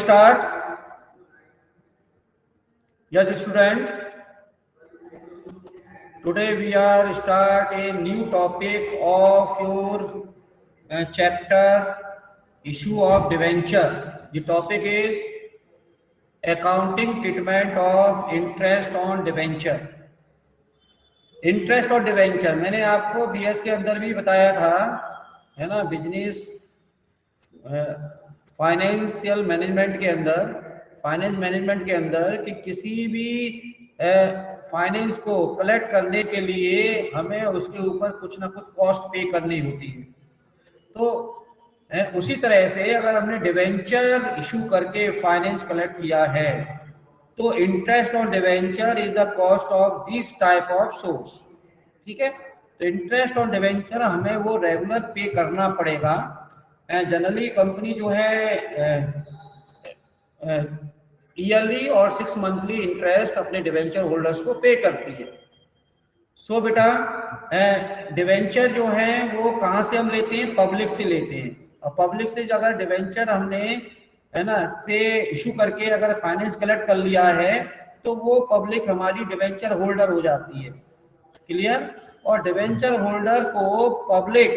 start? Yes, student. Today we are start a new topic of your chapter issue of debenture. The topic is accounting treatment of interest on debenture. Interest और debenture मैंने आपको BS के अंदर भी बताया था, है ना, बिजनेस फाइनेंशियल मैनेजमेंट के अंदर, फाइनेंस मैनेजमेंट के अंदर कि किसी भी फाइनेंस को कलेक्ट करने के लिए हमें उसके ऊपर कुछ ना कुछ कॉस्ट पे करनी होती है। तो उसी तरह से अगर हमने डिवेंचर इशू करके फाइनेंस कलेक्ट किया है तो interest on debenture is the cost of this type of source. ठीक है, तो इंटरेस्ट ऑन डिवेंचर हमें वो रेगुलर पे करना पड़ेगा। जनरली कंपनी जो है ईयरली और 6 मंथली इंटरेस्ट अपने डिवेंचर होल्डर्स को पे करती है। सो बेटा डिवेंचर जो है वो कहाँ से हम लेते हैं? पब्लिक से लेते हैं। और पब्लिक से अगर डिवेंचर हमने, है ना, से इशू करके अगर फाइनेंस कलेक्ट कर लिया है तो वो पब्लिक हमारी डिवेंचर होल्डर हो जाती है। क्लियर? और डिवेंचर होल्डर को पब्लिक,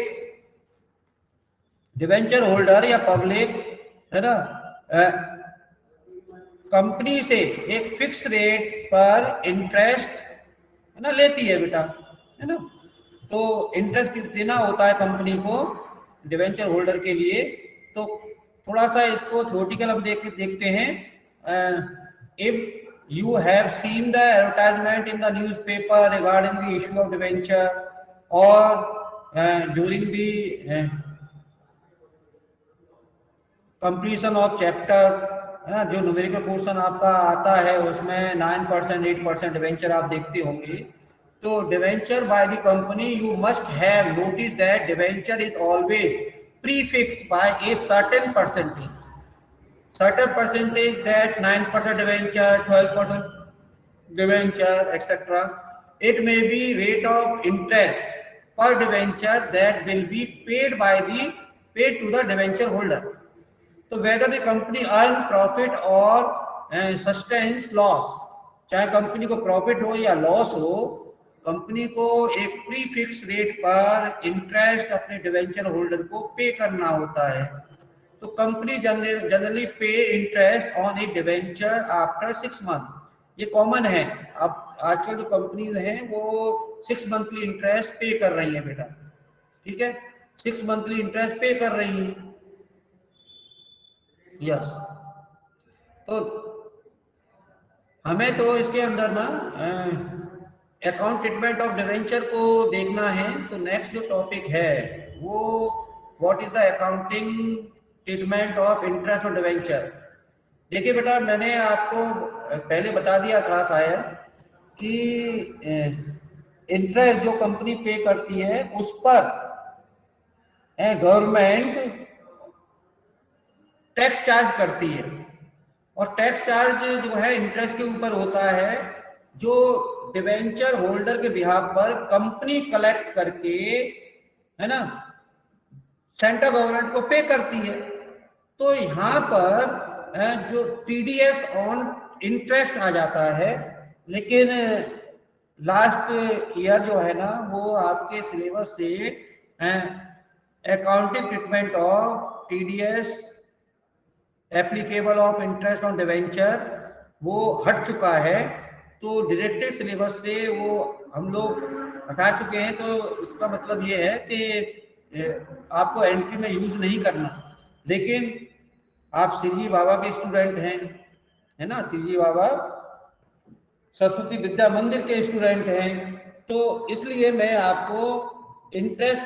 डिवेंचर होल्डर या पब्लिक, है ना, कंपनी से एक फिक्स रेट पर इंटरेस्ट, है ना, लेती है बेटा, है ना। तो इंटरेस्ट देना होता है कंपनी को डिवेंचर होल्डर के लिए। तो थोड़ा सा इसको थ्योरेटिकल अब देखते हैं। If you have seen the advertisement in the newspaper regarding the issue of debenture or during the completion of chapter, है ना, जो न्यूमेरिकल पोर्शन आपका आता है उसमें 9%, 8% डिवेंचर आप देखते होंगे। तो debenture by the company you must have notice that debenture is always prefixed by a certain percentage, certain percentage, that 9% debenture, 12% debenture, etc. It may be rate of interest per debenture that will be paid to the debenture holder. So whether the company earn profit or sustains loss, चाहे company को profit हो या loss हो, company को एक pre fix rate पर interest अपने debenture holder को पे करना होता है। तो कंपनी जनरली पे interest on A debenture after 6 month. ये कॉमन है। अब आजकल जो कंपनीज हैं वो 6 मंथली इंटरेस्ट पे कर रही है बेटा। ठीक है, 6 मंथली इंटरेस्ट पे कर रही है। यस, तो हमें तो इसके अंदर ना अकाउंट ट्रीटमेंट ऑफ डिवेंचर को देखना है। तो नेक्स्ट जो टॉपिक है वो what is the accounting treatment of interest और डिवेंचर। देखिए बेटा, मैंने आपको पहले बता दिया था शायद कि इंटरेस्ट जो कंपनी पे करती है उस पर गवर्नमेंट टैक्स चार्ज करती है। और टैक्स चार्ज जो है इंटरेस्ट के ऊपर होता है, जो डिवेंचर होल्डर के बिहाफ पर कंपनी कलेक्ट करके, है ना, सेंट्रल गवर्नमेंट को पे करती है। तो यहाँ पर जो टीडीएस ऑन इंटरेस्ट आ जाता है, लेकिन लास्ट ईयर जो है ना वो आपके सिलेबस से accounting treatment of TDS applicable of interest on debenture वो हट चुका है। तो डायरेक्टली सिलेबस से वो हम लोग हटा चुके हैं। तो इसका मतलब ये है कि आपको एंट्री में यूज नहीं करना। लेकिन आप सीजी बाबा के स्टूडेंट हैं, है ना, सीजी बाबा सरस्वती विद्या मंदिर के स्टूडेंट हैं, तो इसलिए मैं आपको इंटरेस्ट,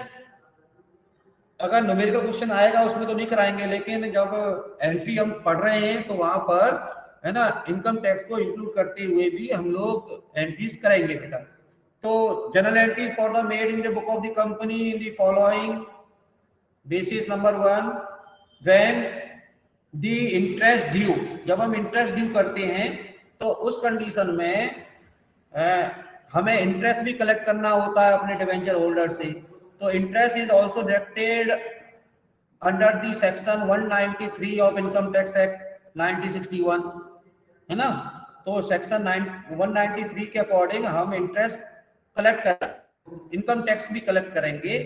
अगर न्यूमेरिकल क्वेश्चन आएगा उसमें तो नहीं कराएंगे, लेकिन जब एंट्री हम पढ़ रहे हैं तो वहां पर, है ना, इनकम टैक्स को इंक्लूड करते हुए भी हम लोग एंट्रीज करेंगे बेटा। तो general entry for the made in the book of the company in the following basis. Number 1, when the interest due, जब हम इंटरेस्ट ड्यू करते हैं तो उस कंडीशन में हमें इंटरेस्ट भी कलेक्ट करना होता है अपने डिवेंचर होल्डर से। तो interest is also deducted under the section 193 of income tax act 9061, है ना। तो सेक्शन 193 के अकॉर्डिंग हम इंटरेस्ट कलेक्ट कर, इनकम टैक्स भी कलेक्ट करेंगे।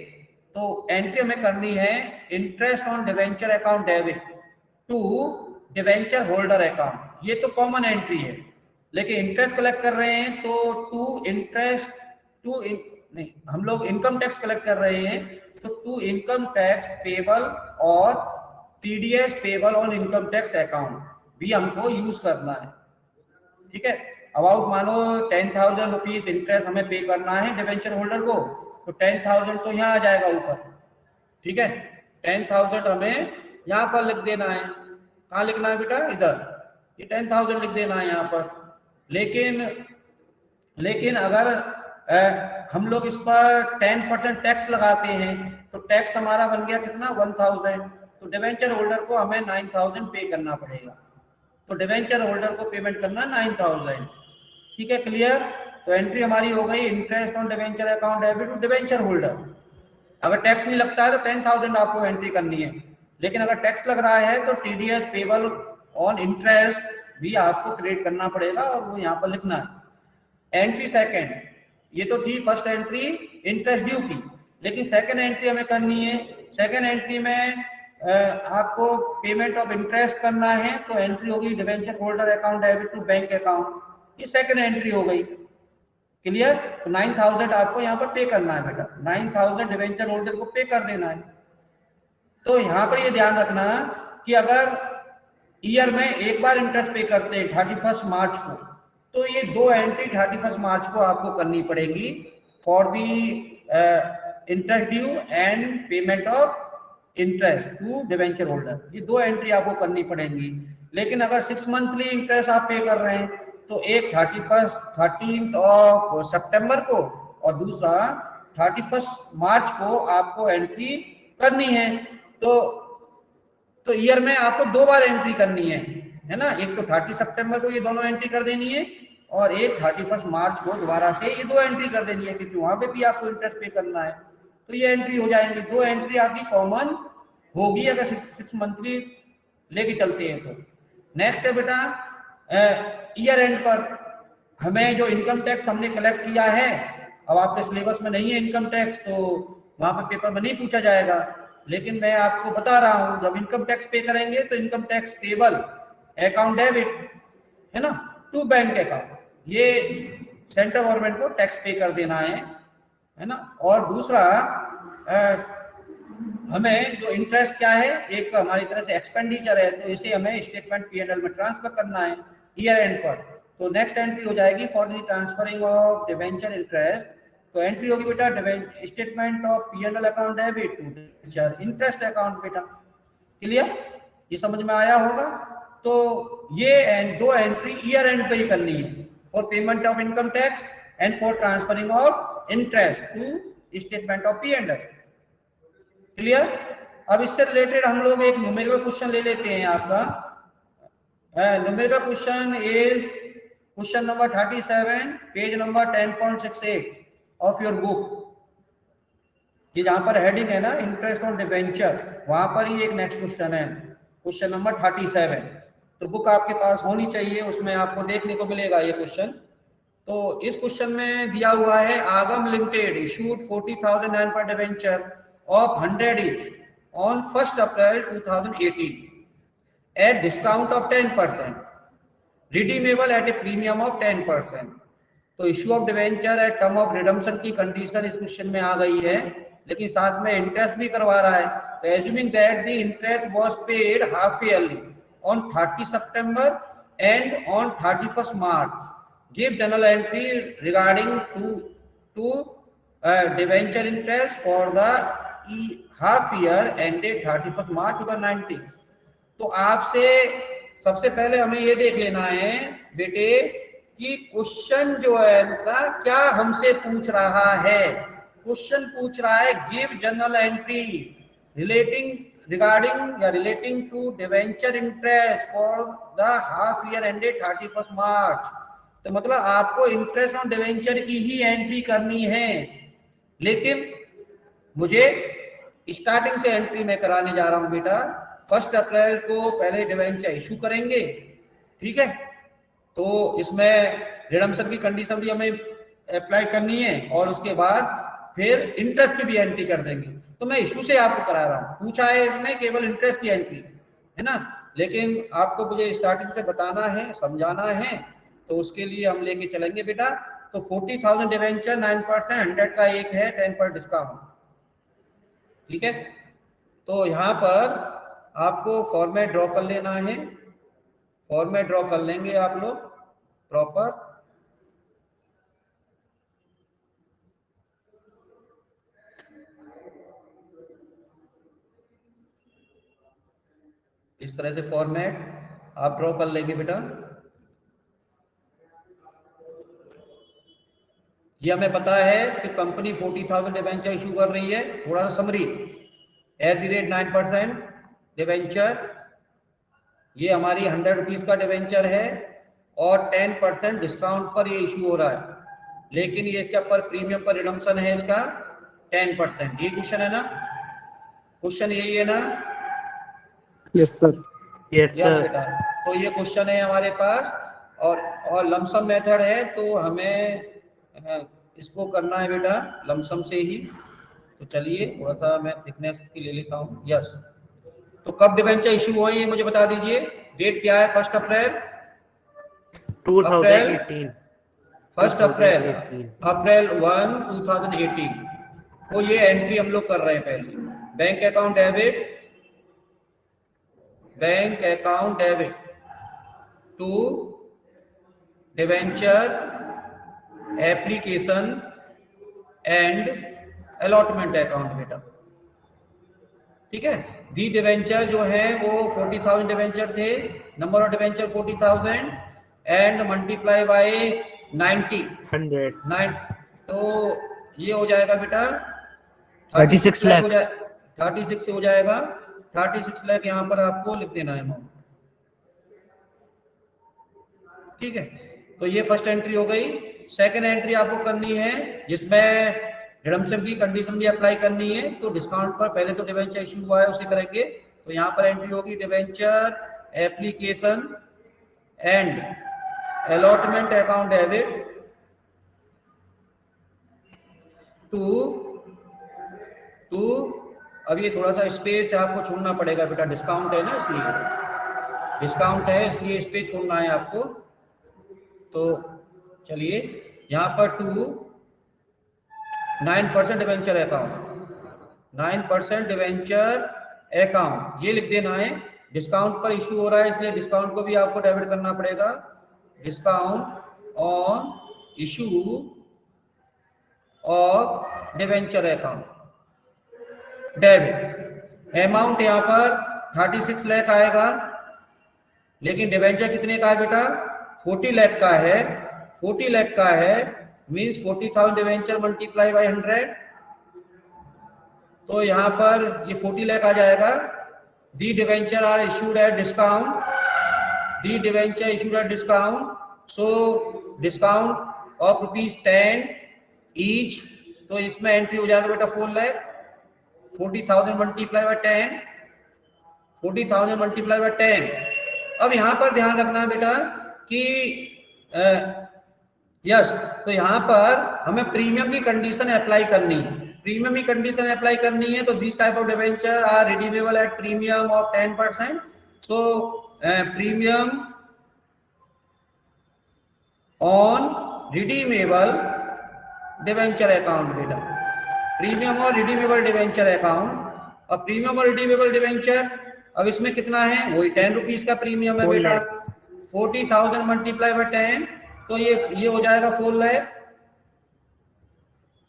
तो एंट्री हमें करनी है interest on debenture account debit to debenture holder account. ये तो कॉमन एंट्री है, लेकिन इंटरेस्ट कलेक्ट कर रहे हैं तो नहीं, हम लोग इनकम टैक्स कलेक्ट कर रहे हैं तो टू इनकम टैक्स पेबल और TDS payable on income tax account भी हमको यूज करना है। ठीक है, अबाउट मानो 10,000 रुपीज इंटरेस्ट हमें पे करना है डिवेंचर होल्डर को, तो 10,000 तो यहाँ आ जाएगा ऊपर। ठीक है, 10,000 हमें यहाँ पर लिख देना है। कहाँ लिखना है बेटा? इधर, ये 10,000 लिख देना है यहाँ पर। लेकिन अगर हम लोग इस पर 10% टैक्स लगाते हैं तो टैक्स हमारा बन गया कितना? 1,000। तो डिवेंचर होल्डर को हमें 9,000 पे करना पड़ेगा। तो डिवेंचर होल्डर को पेमेंट करना 9,000। ठीक है, क्लियर? तो एंट्री हमारी हो गई interest on debenture account debit to debenture holder. अगर टैक्स नहीं लगता है तो 10,000 आपको एंट्री करनी है, लेकिन अगर टैक्स लग रहा है तो टीडीएस पेबल ऑन इंटरेस्ट भी आपको क्रिएट करना पड़ेगा और वो यहाँ पर लिखना है। एंट्री सेकेंड, ये तो थी फर्स्ट एंट्री इंटरेस्ट ड्यू की, लेकिन सेकेंड एंट्री हमें करनी है। सेकेंड एंट्री में आपको पेमेंट ऑफ इंटरेस्ट करना है, तो एंट्री होगी debenture holder account debit to bank account. ये सेकेंड एंट्री हो गई। क्लियर? तो 9,000 आपको यहाँ पर पे करना है बेटा, 9,000 डिवेंचर होल्डर को पे कर देना है। तो यहाँ पर ये ध्यान रखना कि अगर ईयर में एक बार इंटरेस्ट पे करते हैं 31 मार्च को, तो ये दो एंट्री 31 मार्च को आपको करनी पड़ेगी for the interest due and payment of interest to debenture holder. ये दो एंट्री आपको करनी पड़ेंगी। लेकिन अगर 6 मंथली इंटरेस्ट आप पे कर रहे हैं तो एक 13 ऑफ सितंबर को और दूसरा 31 मार्च को आपको एंट्री करनी है। तो ईयर में आपको दो बार एंट्री करनी है ना। एक तो 30 सितंबर को ये दोनों एंट्री कर देनी है और एक 31 मार्च को दोबारा से ये दो एंट्री कर देनी है, क्योंकि वहां पे भी आपको इंटरेस्ट पे करना है। तो ये एंट्री हो जाएंगी, दो एंट्री आपकी कॉमन होगी अगर 6 मंथली लेके चलते हैं तो। नेक्स्ट है बेटा ईयर एंड पर हमें जो इनकम टैक्स हमने कलेक्ट किया है, अब आपके सिलेबस में नहीं है इनकम टैक्स तो वहां पर पेपर में नहीं पूछा जाएगा, लेकिन मैं आपको बता रहा हूं जब इनकम टैक्स पे करेंगे तो income tax payable account debit है ना टू बैंक अकाउंट, ये सेंट्रल गवर्नमेंट को टैक्स पे कर देना है ना। और दूसरा हमें जो इंटरेस्ट क्या है, एक हमारी तरफ से एक्सपेंडिचर है, तो इसे हमें स्टेटमेंट पी&एल में ट्रांसफर करना है ईयर एंड पर। तो नेक्स्ट एंट्री हो जाएगी for the transferring of debenture interest. तो एंट्री होगी बेटा statement of P and L account debit to debenture interest account बेटा। क्लियर? ये समझ में आया होगा। तो ये दो एंट्री ईयर एंड पे ही करनी है for payment of income tax and for transferring of interest to statement of P and L. Clear? अब इससे रिलेटेड हम लोग एक न्यूमेरिकल क्वेश्चन ले लेते हैं आपका। Numerical question is question number 37 page number 10.68 of your book. ये जहां पर हेडिंग है ना इंटरेस्ट ऑन डिवेंचर, वहां पर ही एक नेक्स्ट क्वेश्चन है, क्वेश्चन नंबर 37। तो बुक आपके पास होनी चाहिए, उसमें आपको देखने को मिलेगा ये क्वेश्चन। तो इस क्वेश्चन में दिया हुआ है आगम लिमिटेड इशूड 40,000 नॉन पर debenture of 100 each on 1st April 2018 at discount of 10%, redeemable at a premium of 10%। तो issue of debenture at term of redemption की कंडीशन इस क्वेश्चन में आ गई है, लेकिन साथ में इंटरेस्ट भी करवा रहा है। तो assuming that the interest was paid half yearly on 30 September and on 31 March, give journal entry regarding to debenture interest for the half year ended 31 March 2019। तो आपसे सबसे पहले हमें ये देख लेना है बेटे कि क्वेश्चन जो है ना क्या हमसे पूछ रहा है। क्वेश्चन पूछ रहा है give journal entry relating to debenture interest for the half year ended 31 March. तो मतलब आपको इंटरेस्ट ऑन डिवेंचर की ही एंट्री करनी है, लेकिन मुझे स्टार्टिंग से एंट्री में कराने जा रहा हूं बेटा। 1 अप्रैल को पहले डिवेंचर इशू करेंगे, ठीक है। तो इसमें रिडम्पशन की कंडीशन भी हमें अप्लाई करनी है और उसके बाद फिर इंटरेस्ट की भी एंट्री कर देंगे। तो मैं इशू से आपको करा रहा हूँ, पूछा है इसमें केवल इंटरेस्ट की एंट्री, है ना, लेकिन आपको मुझे स्टार्टिंग से बताना है, समझाना है, तो उसके लिए हम लेके चलेंगे बेटा। तो 40,000 डिवेंचर 9%, 100 का एक है 10% डिस्काउंट, ठीक है। तो यहाँ पर आपको फॉर्मेट ड्रॉ कर लेना है, फॉर्मेट ड्रॉ कर लेंगे आप लोग प्रॉपर। इस तरह से फॉर्मेट आप ड्रॉ कर लेंगे बेटा। ये हमें पता है कि कंपनी 40,000 डिवेंचर इशू कर रही है। थोड़ा सा समरी, @9% डिवेंचर, ये हमारी 100 रुपीज का डिवेंचर है और 10% डिस्काउंट पर ये इशू हो रहा है, लेकिन ये क्या पर प्रीमियम पर रिडम्पशन है इसका 10%। ये क्वेश्चन है ना, क्वेश्चन यही है ना? Yes sir. Yes sir. बेटा, तो ये क्वेश्चन है हमारे पास और लमसम मेथड है, तो हमें इसको करना है बेटा लमसम से ही। तो चलिए थोड़ा सा मैं थिकनेस की ले लेता हूँ। यस, तो कब डिवेंचर इशू हुआ ये मुझे बता दीजिए। डेट क्या है? 1 अप्रैल 2018। 1 अप्रैल 1, 2018 को ये एंट्री हम लोग कर रहे हैं। पहले bank account debit, bank account debit to debenture application and allotment account बेटा, ठीक है। दी डिवेंचर जो है वो 40,000 डिवेंचर थे, number of debenture 40,000 and multiply by 90 9, तो ये हो जाएगा बेटा 36 लाख हो जाए, 36 हो जाएगा। 36 लाख यहाँ पर आपको लिख देना है अमाउंट, ठीक है। तो ये फर्स्ट एंट्री हो गई। सेकंड एंट्री आपको करनी है जिसमें रिडम्पशन की कंडीशन भी अप्लाई करनी है। तो डिस्काउंट पर पहले तो डिवेंचर इशू हुआ है उसे करेंगे, तो यहाँ पर एंट्री होगी debenture application and allotment account debit to अब ये थोड़ा सा स्पेस आपको छोड़ना पड़ेगा बेटा, डिस्काउंट है ना, इसलिए डिस्काउंट है इसलिए स्पेस छोड़ना है आपको। तो चलिए यहाँ पर 9% डिवेंचर अकाउंट, 9% डिवेंचर अकाउंट ये लिख देना है। डिस्काउंट पर इशू हो रहा है इसलिए डिस्काउंट को भी आपको डेबिट करना पड़ेगा। Discount on issue of debenture account debit. Amount यहाँ पर 36 लाख आएगा, लेकिन डिवेंचर कितने का है बेटा? 40 लाख का है। 40 लाख का है मीन्स 40,000 डिवेंचर मल्टीप्लाई बाय 100, तो यहाँ पर ये 40 लाख आ जाएगा। The debenture are issued at discount, the debenture issued at discount, so discount of ₹10 each, तो इसमें एंट्री हो जाएगा बेटा 4 lakh. 40,000 multiply by 10, 40,000 multiply by 10। अब यहाँ पर ध्यान रखना है बेटा कि यस, तो यहाँ पर हमें प्रीमियम की कंडीशन अप्लाई करनी है। प्रीमियम की कंडीशन अप्लाई करनी है तो this type of debenture are redeemable at premium of 10%। So premium on redeemable debenture account बेटा, प्रीमियम और रिडीमेबल डिवेंचर अकाउंट। और प्रीमियम और रिडीमेबल डिवेंचर अब इसमें कितना है? वही 10 रुपीज का प्रीमियम है बेटा। 40,000 मल्टीप्लाई बाय 10, तो ये हो जाएगा 4 लाख।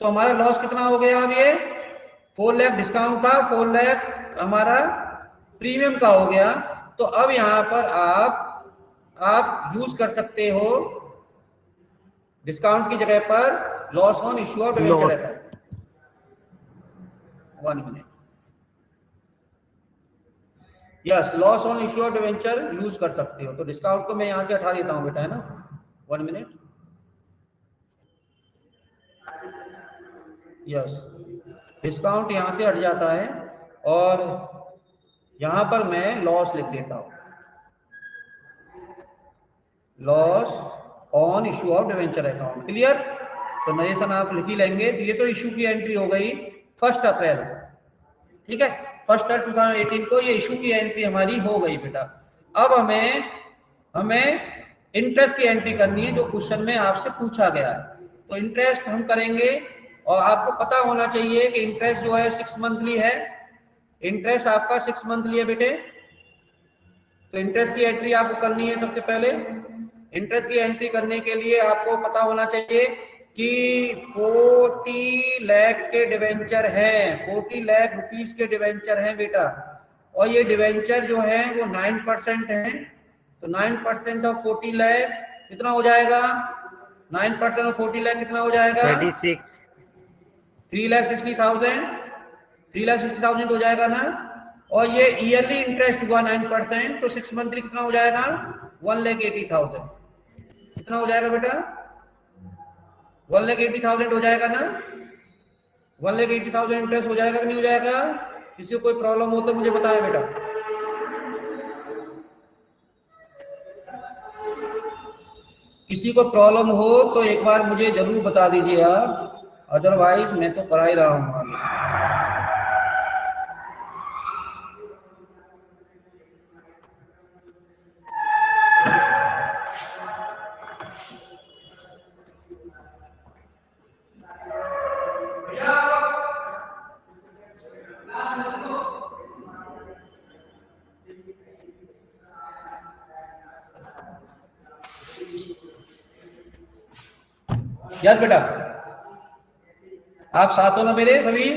तो हमारा लॉस कितना हो गया? अब ये 4 लाख डिस्काउंट था, 4 लाख हमारा प्रीमियम का हो गया। तो अब यहाँ पर आप यूज कर सकते हो डिस्काउंट की जगह पर loss on issue of debenture account. 1 minute, yes, loss on issue of debenture use कर सकते हो। तो डिस्काउंट को मैं यहां से हटा देता हूं बेटा, है ना। 1 मिनट, यस, डिस्काउंट यहां से हट जाता है और यहां पर मैं लॉस लिख देता हूं, loss on issue of debenture account. Clear? तो नरेशन आप लिख ही लेंगे। ये तो इशू की एंट्री हो गई 1 अप्रैल को, ठीक है, 1 अप्रैल 2018 को ये इशू की एंट्री हमारी हो गई बेटा। अब हमें इंटरेस्ट की एंट्री करनी है जो क्वेश्चन में आपसे पूछा गया है। तो इंटरेस्ट हम करेंगे, और आपको पता होना चाहिए कि इंटरेस्ट जो है 6 मंथली है। इंटरेस्ट आपका 6 मंथली है बेटे। तो इंटरेस्ट की एंट्री आपको करनी है। सबसे पहले इंटरेस्ट की एंट्री करने के लिए आपको पता होना चाहिए कि 40 लाख के डिवेंचर हैं, 40 लाख रुपीस के डिवेंचर हैं बेटा। और ये डिवेंचर जो है वो 9% है। तो 9% ऑफ 40 लाख कितना हो जाएगा? 9% ऑफ 40 लाख कितना हो जाएगा? 3,60,000। 3,60,000 हो जाएगा ना। और ये ईयरली इंटरेस्ट हुआ 9%, तो 6 मंथली कितना हो जाएगा? 1,80,000। कितना हो जाएगा बेटा? 1,80,000 हो जाएगा ना। 1,80,000 इंटरेस्ट हो जाएगा कि नहीं हो जाएगा? किसी को कोई प्रॉब्लम हो तो मुझे बताएं बेटा। किसी को प्रॉब्लम हो तो एक बार मुझे जरूर बता दीजिए आप, अदरवाइज मैं तो करा ही रहा हूँ। यस बेटा, आप साथ हो ना मेरे सभी?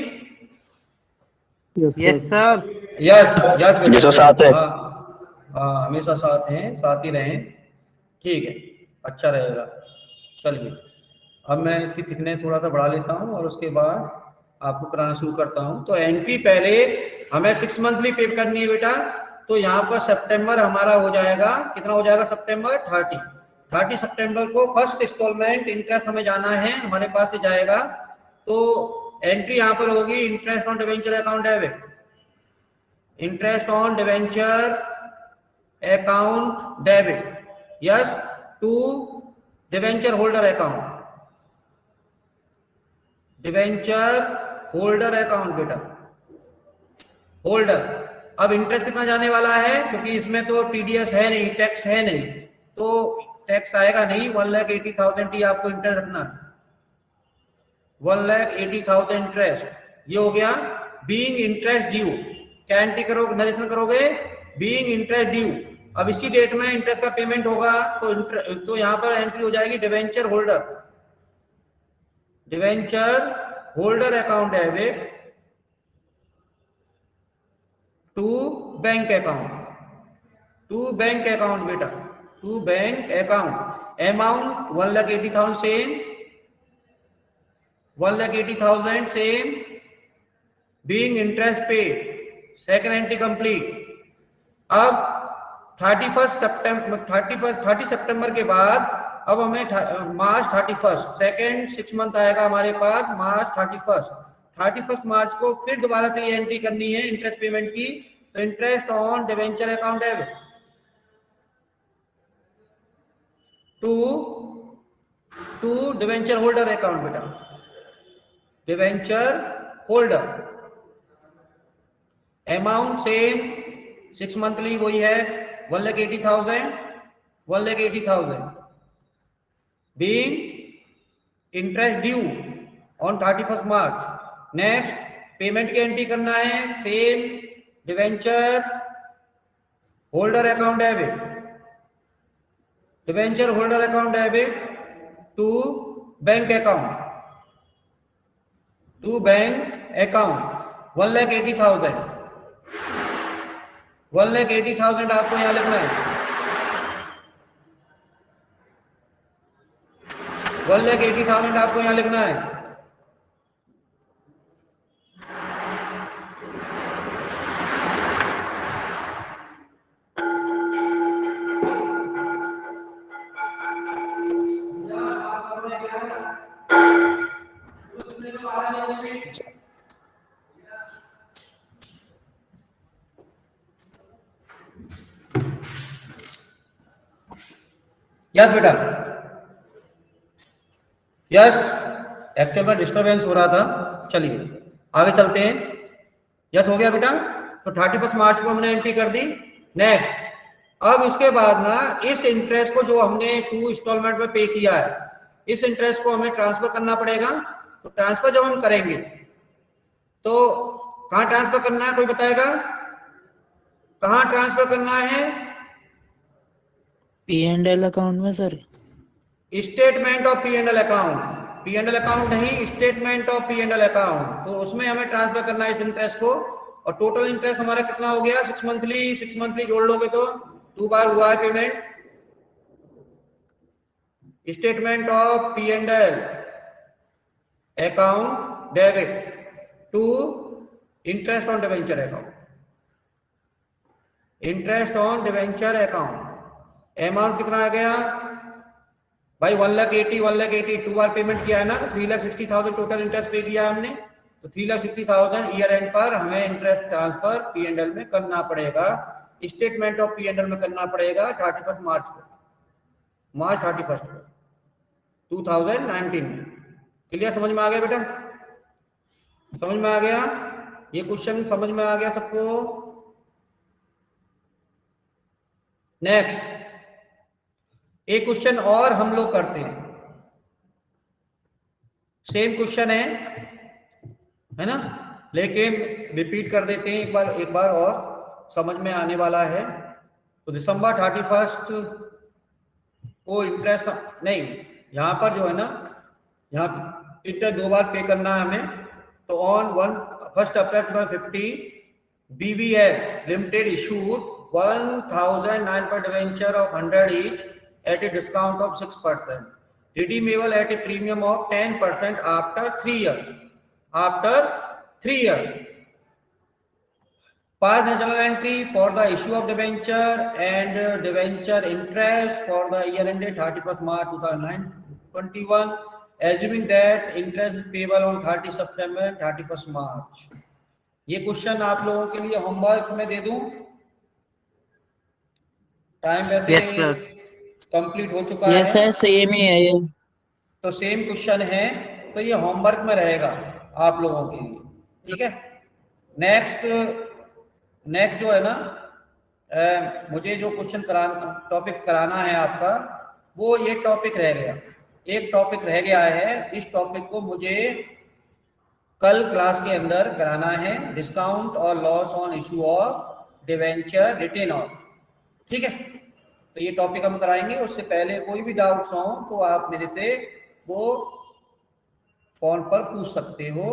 Yes sir. यस यस बेटा, साथ है। हाँ हमेशा साथ हैं, साथ ही रहें, ठीक है, अच्छा रहेगा। चलिए अब मैं इसकी थिकनेस थोड़ा सा बढ़ा लेता हूँ और उसके बाद आपको कराना शुरू करता हूँ। तो एंट्री पहले हमें 6 मंथली पे करनी है बेटा। तो यहाँ पर सितंबर हमारा हो जाएगा, कितना हो जाएगा? सितंबर 30 सितंबर को फर्स्ट इंस्टॉलमेंट इंटरेस्ट हमें जाना है, हमारे पास से जाएगा। तो एंट्री यहाँ पर होगी interest on debenture account debit, interest on debenture account debit, yes, to debenture holder account, debenture holder account बेटा, होल्डर। अब इंटरेस्ट कितना जाने वाला है? क्योंकि इसमें तो टीडीएस है नहीं, टैक्स है नहीं, तो टैक्स आएगा नहीं। 1,80,000 ही आपको इंटरेस्ट रखना है, 1,80,000 इंटरेस्ट। ये हो गया बीइंग इंटरेस्ट ड्यू। क्या एंट्री करोगे, नरेशन करोगे? Being interest due. अब इसी डेट में इंटरेस्ट का पेमेंट होगा, तो यहां पर एंट्री हो जाएगी debenture holder, debenture holder account debit to bank account, to bank account बेटा, to bank account. Amount 1,80,000 same, 1,80,000 same, being interest paid. Second entry complete. अब 30 सितंबर के बाद अब हमें मार्च 31 सेकेंड 6 मंथ आएगा हमारे पास, मार्च 31 मार्च को फिर दोबारा से ये एंट्री करनी है इंटरेस्ट पेमेंट की। तो interest on debenture account debit to debenture holder account बेटा, debenture holder. Amount same, 6 monthly वही है, 1,80,000, 1,80,000, being interest due on 31 March. Next payment की एंट्री करना है, same debenture holder account debit, debenture holder account debit to bank account, to bank account 1,80,000, 1,80,000 आपको यहां लिखना है, 1,80,000 आपको यहां लिखना है। यस बेटा, यस, एक्चुअल में डिस्टर्बेंस हो रहा था। चलिए आगे चलते हैं। यस हो गया बेटा। तो 31 मार्च को हमने एंट्री कर दी। नेक्स्ट, अब इसके बाद ना इस इंटरेस्ट को जो हमने 2 इंस्टॉलमेंट में पे किया है, इस इंटरेस्ट को हमें ट्रांसफर करना पड़ेगा। तो ट्रांसफर जब हम करेंगे तो कहां ट्रांसफर करना है, कोई बताएगा कहां ट्रांसफर करना है? P&L अकाउंट में sir. Statement of P and L account, P and L account नहीं, statement of P and L account. तो उसमें हमें ट्रांसफर करना है इस इंटरेस्ट को। और टोटल इंटरेस्ट हमारा कितना हो गया? 6 मंथली, 6 मंथली जोड़ लोगे तो 2 बार हुआ है payment. Statement of P and L account debit to interest on debenture account, interest on debenture account. Amount कितना आ गया भाई? 1,80,000 2 बार पेमेंट किया है ना, तो 3,60,000 टोटल इंटरेस्ट पे किया हमने। तो 3,60,000 ईयर एंड पर हमें interest transfer P and L में करना पड़ेगा, statement of P and L में करना पड़ेगा 31 मार्च को, मार्च 31 को 2019 में। क्लियर, समझ में आ गया बेटा? समझ में आ गया? ये क्वेश्चन समझ में आ गया सबको? नेक्स्ट, एक क्वेश्चन और हम लोग करते हैं, सेम क्वेश्चन है ना, लेकिन रिपीट कर देते हैं एक बार और समझ में आने वाला है। तो दिसंबर 31 को इंटरेस्ट नहीं, यहां पर जो है ना, यहाँ इंटरेस्ट 2 बार पे करना है हमें। तो on 1 April 2015 BVL limited issued 1,009 per debenture of 100 each at a discount of 6%, redeemable at a premium of 10% after 3 years. After 3 years, pass journal entry for the issue of debenture and debenture interest for the year ended 31st March 2021, assuming that interest is payable on 30 September 31st March. ये question आप लोगों के लिए homework में दे दूं? Time वैसे complete हो चुका है। यस सर, सेम ही है ये। तो सेम क्वेश्चन है, तो ये होमवर्क में रहेगा आप लोगों के लिए, ठीक है। नेक्स्ट जो है ना, मुझे जो क्वेश्चन टॉपिक कराना है आपका, वो ये टॉपिक रह गया, एक टॉपिक रह गया है। इस टॉपिक को मुझे कल क्लास के अंदर कराना है, डिस्काउंट और loss on issue of debenture written off, ठीक है। तो ये टॉपिक हम कराएंगे। उससे पहले कोई भी डाउट्स हो तो आप मेरे से वो फोन पर पूछ सकते हो,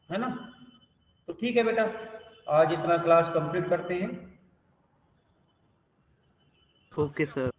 है ना। तो ठीक है बेटा, आज इतना क्लास कंप्लीट करते हैं। Okay sir.